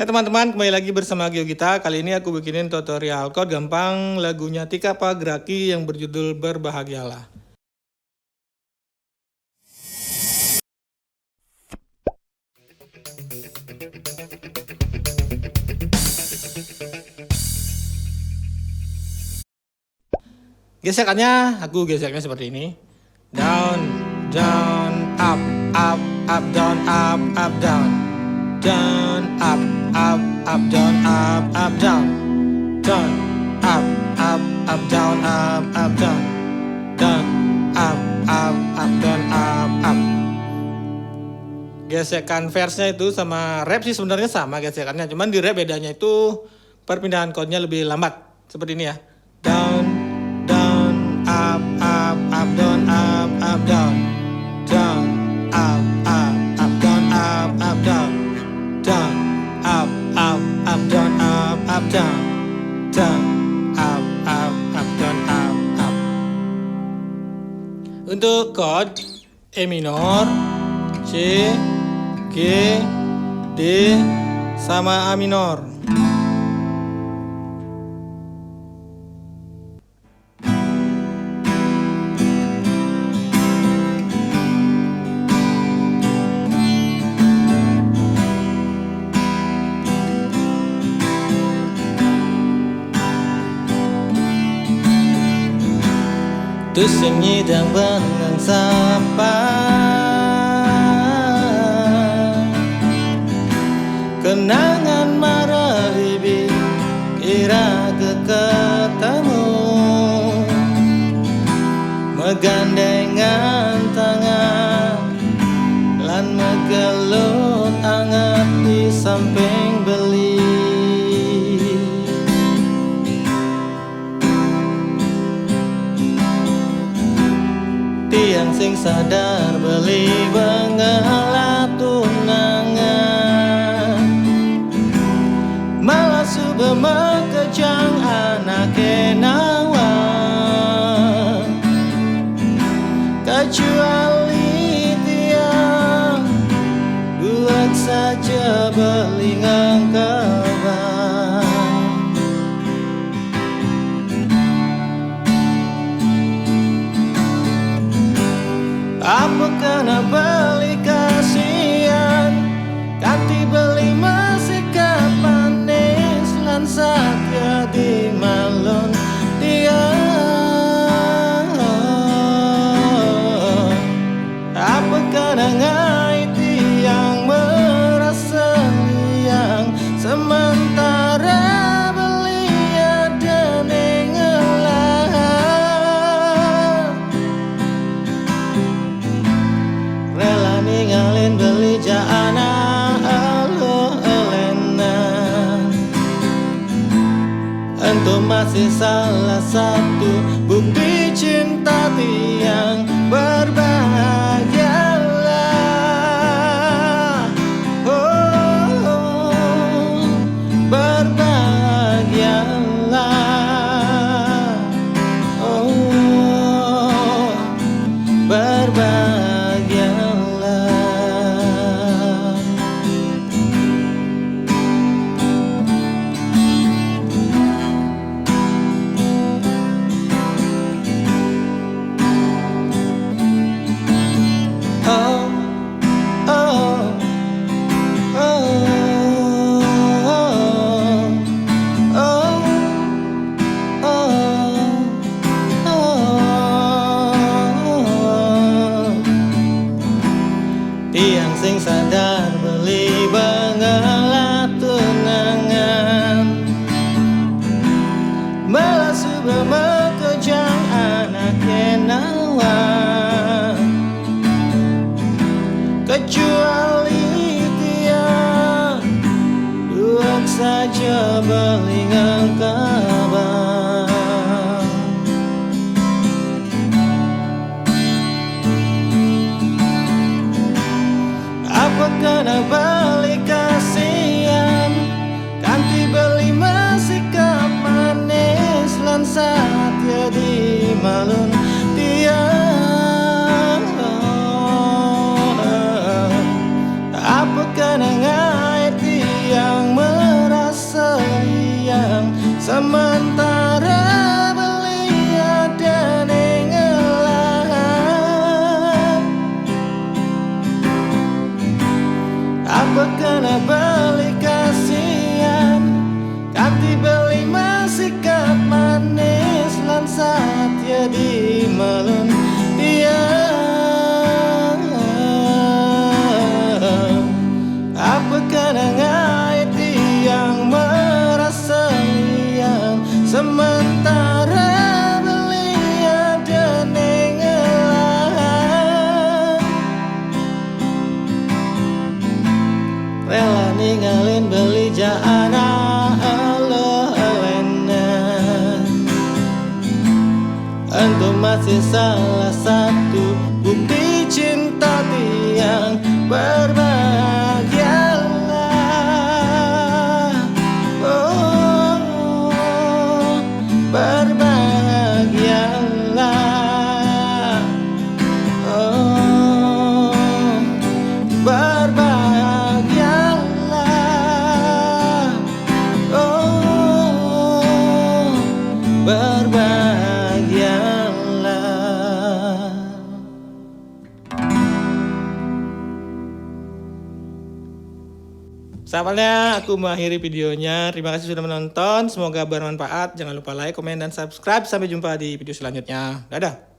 Hai teman-teman, kembali lagi bersama GeoGita. Kali ini aku bikinin tutorial chord gampang lagunya Tika Pagraki yang berjudul Berbahagialah. Gesekannya, aku geseknya seperti ini. Down, down, up, up, up, down, up, down. Down, up, down, up, down. Down, up, down, up, down. Down, up, down, up. Gesekan verse-nya itu sama rap sih sebenarnya sama gesekannya, cuman di rap bedanya itu perpindahan chord-nya lebih lambat. Seperti ini ya. Down, down, up, down, down. Down, up, down, down. Down, up, down, down. Down, up, down, up. Untuk chord E minor, C, G, D, sama A minor. Tusenyi dan benang sapa kenangan mararibi kira ketemu megandengan tangan lan megelut anget di samping beli. Tiang sing sadar beli bengalah tunangan malah subuh mekejang anak kenawa kecuali tiang buat saja beli ngangkaban. Apa kena beli kasihan ganti beli masih kapanis lan satya di malon dia. Apa kena ngai tiang merasa liang sementara beli ada nengelah rela ninggalin beli jaana alo elena. Itu masih salah satu bukti cinta tiang berbahagialah. Oh, berbahagialah. Oh, berbahagialah. Oh, oh, oh, oh, oh. Tiang sing sadar beli bengalah tunangan malah subuh mekejang anak kenawa kecuali tiang buat saja beli ngangkaban. Apa kena beli kasihan ganti beli masih manis lan satya di malun tiang. Apa kena ngai tiang kena beli kasihan, ganti beli masikat manis lan satya di melun tiang. Apa kenangan yang merasa yang sementara belia dan nengelan, rela ninggalin beli jana untuk masih salah satu bukti cinta tiang. Berbahagialah, oh, berbahagialah, oh, berbahagialah, oh, berbahagialah. Sampainya aku mengakhiri videonya. Terima kasih sudah menonton. Semoga bermanfaat. Jangan lupa like, komen, dan subscribe. Sampai jumpa di video selanjutnya. Dadah.